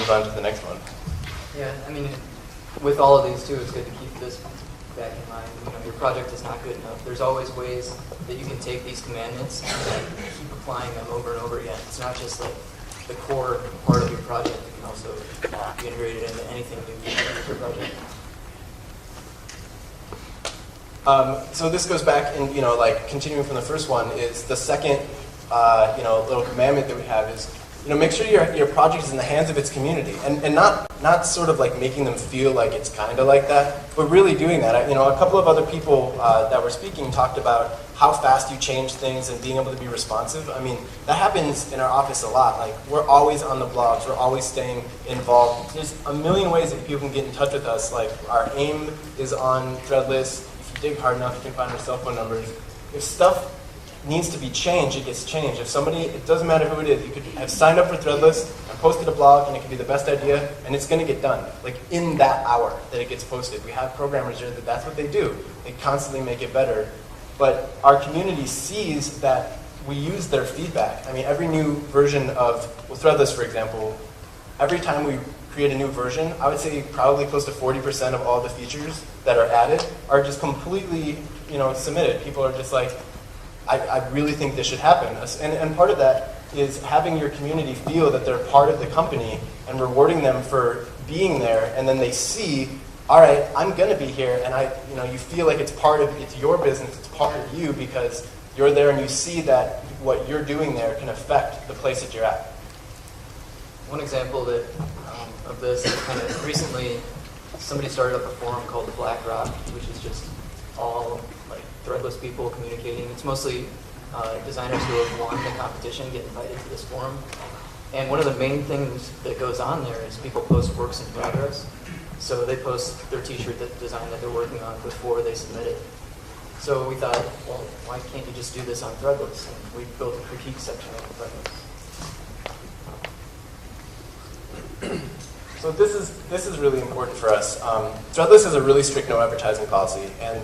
move on to the next one. Yeah, I mean, with all of these too, it's good to keep this back in mind. You know, your project is not good enough. There's always ways that you can take these commandments and keep applying them over and over again. It's not just like the core part of your project. It can also be integrated into anything new you do with your project. So this goes back, and like continuing from the first one, is the second, little commandment that we have is, make sure your project is in the hands of its community, and not sort of like making them feel like it's kind of like that, but really doing that. A couple of other people that were speaking talked about how fast you change things and being able to be responsive. I mean, that happens in our office a lot. Like, we're always on the blogs, we're always staying involved. There's a million ways that people can get in touch with us. Like, our AIM is on Threadless. If you dig hard enough, you can find our cell phone numbers. If stuff needs to be changed, it gets changed. If somebody, it doesn't matter who it is, you could have signed up for Threadless and posted a blog, and it could be the best idea, and it's going to get done, like in that hour that it gets posted. We have programmers here that's what they do. They constantly make it better. But our community sees that we use their feedback. I mean, every new version of Threadless, for example, every time we create a new version, I would say probably close to 40% of all the features that are added are just completely, submitted. People are just like, I really think this should happen. And part of that is having your community feel that they're part of the company and rewarding them for being there, and then they see, all right, I'm going to be here, and you feel like it's your business, it's part of you because you're there and you see that what you're doing there can affect the place that you're at. One example of this is kind of recently, somebody started up a forum called the Black Rock, which is just all like Threadless people communicating. It's mostly designers who have won the competition get invited to this forum. And one of the main things that goes on there is people post works in progress. So they post their t-shirt design that they're working on before they submit it. So we thought, well, why can't you just do this on Threadless? And we built a critique section on Threadless. So this is really important for us. Threadless has a really strict no advertising policy, and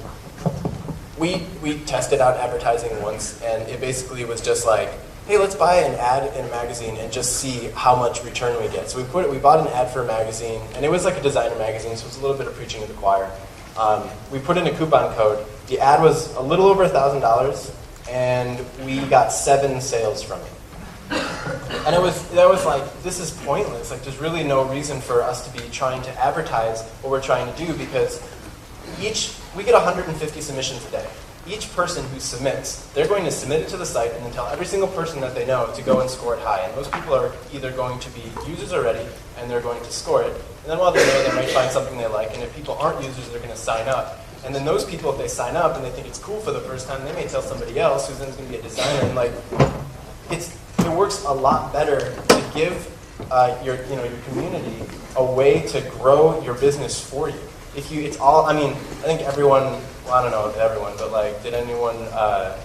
we tested out advertising once, and it basically was just like, hey, let's buy an ad in a magazine and just see how much return we get. So we bought an ad for a magazine, and it was like a designer magazine, so it was a little bit of preaching to the choir. We put in a coupon code. The ad was a little over $1,000, and we got 7 sales from it. And that was like, this is pointless. Like, there's really no reason for us to be trying to advertise what we're trying to do, because we get 150 submissions a day. Each person who submits, they're going to submit it to the site and then tell every single person that they know to go and score it high. And those people are either going to be users already, and they're going to score it. And then while they're there, they might find something they like. And if people aren't users, they're going to sign up. And then those people, if they sign up and they think it's cool for the first time, they may tell somebody else who's then going to be a designer. And like, it works a lot better to give your community a way to grow your business for you. I think everyone, well, I don't know if everyone, but like, did anyone read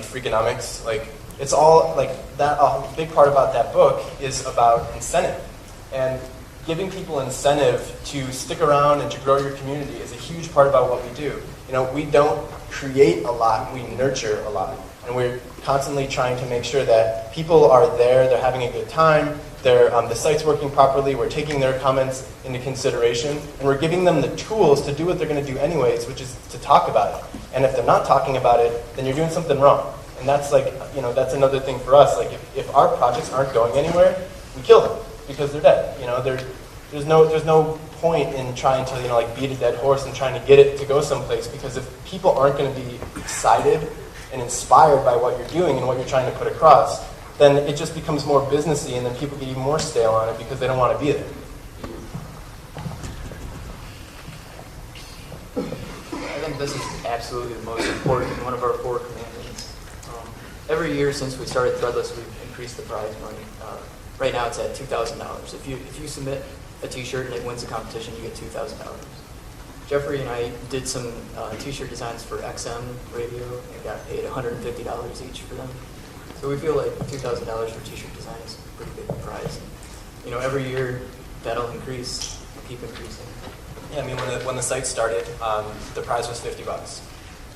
Freakonomics? Like, it's all like that. A big part about that book is about incentive, and giving people incentive to stick around and to grow your community is a huge part about what we do. We don't create a lot, we nurture a lot, and we're constantly trying to make sure that people are there, they're having a good time, the site's working properly, we're taking their comments into consideration, and we're giving them the tools to do what they're going to do anyways, which is to talk about it. And if they're not talking about it, then you're doing something wrong. And that's like, that's another thing for us. Like, if our projects aren't going anywhere, we kill them because they're dead. There's no point in trying to beat a dead horse and trying to get it to go someplace, because if people aren't going to be excited and inspired by what you're doing and what you're trying to put across, then it just becomes more businessy, and then people get even more stale on it because they don't want to be there. I think this is absolutely the most important, one of our 4 commandments. Every year since we started Threadless, we've increased the prize money. Right now it's at $2,000. If you submit a t-shirt and it wins a competition, you get $2,000. Jeffrey and I did some t-shirt designs for XM Radio and got paid $150 each for them. So we feel like $2,000 for t-shirt design is a pretty big prize. Every year that'll keep increasing. Yeah, I mean, when the site started, the prize was $50.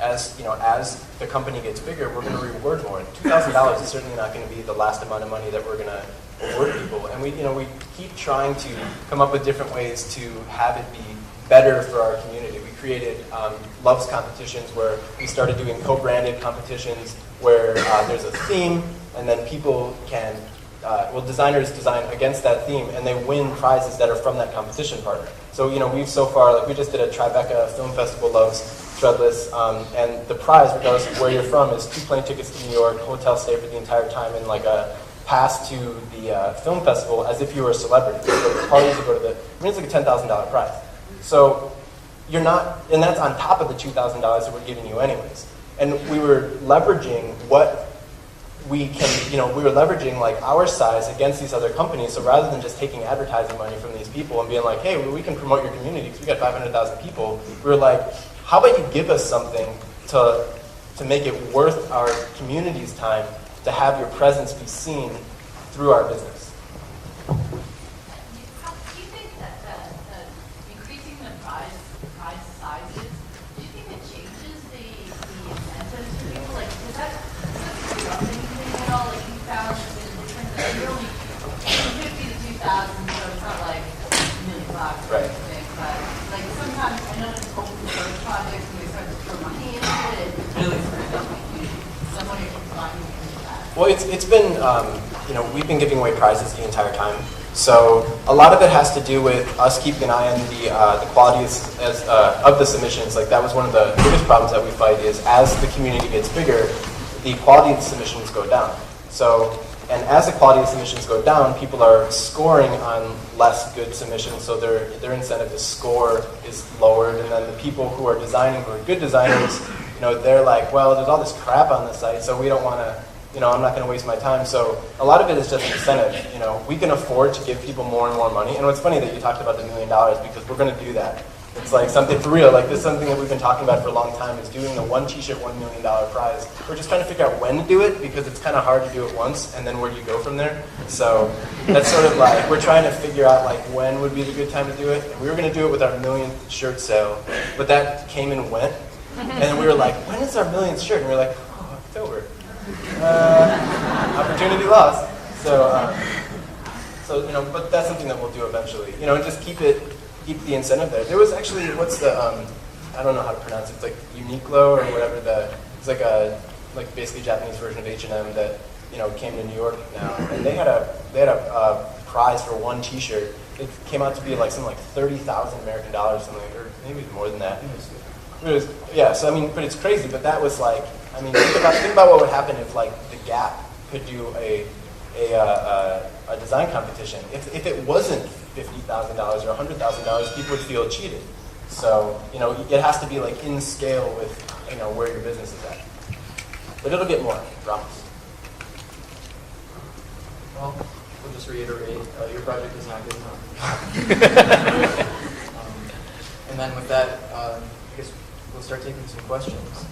as as the company gets bigger, we're going to reward more. $2,000 is certainly not going to be the last amount of money that we're going to award people. And we keep trying to come up with different ways to have it be better for our community. We created loves competitions where we started doing co-branded competitions where there's a theme, and then people can, designers design against that theme, and they win prizes that are from that competition partner. So we've so far, like we just did a Tribeca Film Festival Loves Threadless, and the prize, regardless of where you're from, is 2 plane tickets to New York, hotel stay for the entire time, and like a pass to the film festival as if you were a celebrity. You go to the parties, you go to the, it's like a $10,000 prize. So you're not, and that's on top of the $2,000 that we're giving you anyways. And we were leveraging what we can, we were leveraging like our size against these other companies. So rather than just taking advertising money from these people and being like, hey, we can promote your community because we got 500,000 people, we were like, how about you give us something to make it worth our community's time to have your presence be seen through our business? Do you think that increasing the prize sizes, do you think it changes the incentives for people? Like, does that disrupt anything at all? Like, you found that the difference that you're only from 50 to 2,000, so it's not like $1 million or right. anything. But like sometimes I know it's open source projects and they start to throw money into it. It really hurts the community. Someone can find you. Well, it's been, we've been giving away prizes the entire time. So a lot of it has to do with us keeping an eye on the quality of the submissions. Like that was one of the biggest problems that we fight is as the community gets bigger, the quality of the submissions go down. So, and as the quality of submissions go down, people are scoring on less good submissions, so their incentive to score is lowered. And then the people who are designing, who are good designers, they're like, well, there's all this crap on the site, so we don't want to. I'm not going to waste my time. So a lot of it is just incentive. We can afford to give people more and more money. And what's funny that you talked about the $1 million because we're going to do that. It's like something for real. Like this is something that we've been talking about for a long time is doing the one t-shirt, $1 million prize. We're just trying to figure out when to do it because it's kind of hard to do it once and then where do you go from there? So that's sort of like, we're trying to figure out like when would be the good time to do it. We were going to do it with our 1,000,000th shirt sale, but that came and went. And we were like, when is our 1,000,000th shirt? And we were like, oh, October. Opportunity lost. So, but that's something that we'll do eventually. And just keep the incentive there. There was actually, what's the, I don't know how to pronounce it. It's like Uniqlo or whatever. It's like basically Japanese version of H&M that came to New York now, and they had a prize for one T-shirt. It came out to be like something like $30,000 American dollars, something, or maybe more than that. It was, yeah. So but it's crazy. But that was like. Think about what would happen if, like, the Gap could do a design competition. If it wasn't $50,000 or $100,000, people would feel cheated. So, it has to be, like, in scale with, where your business is at. But it'll get more, I promise. Well, we'll just reiterate, your project is not good enough. And then with that, I guess we'll start taking some questions.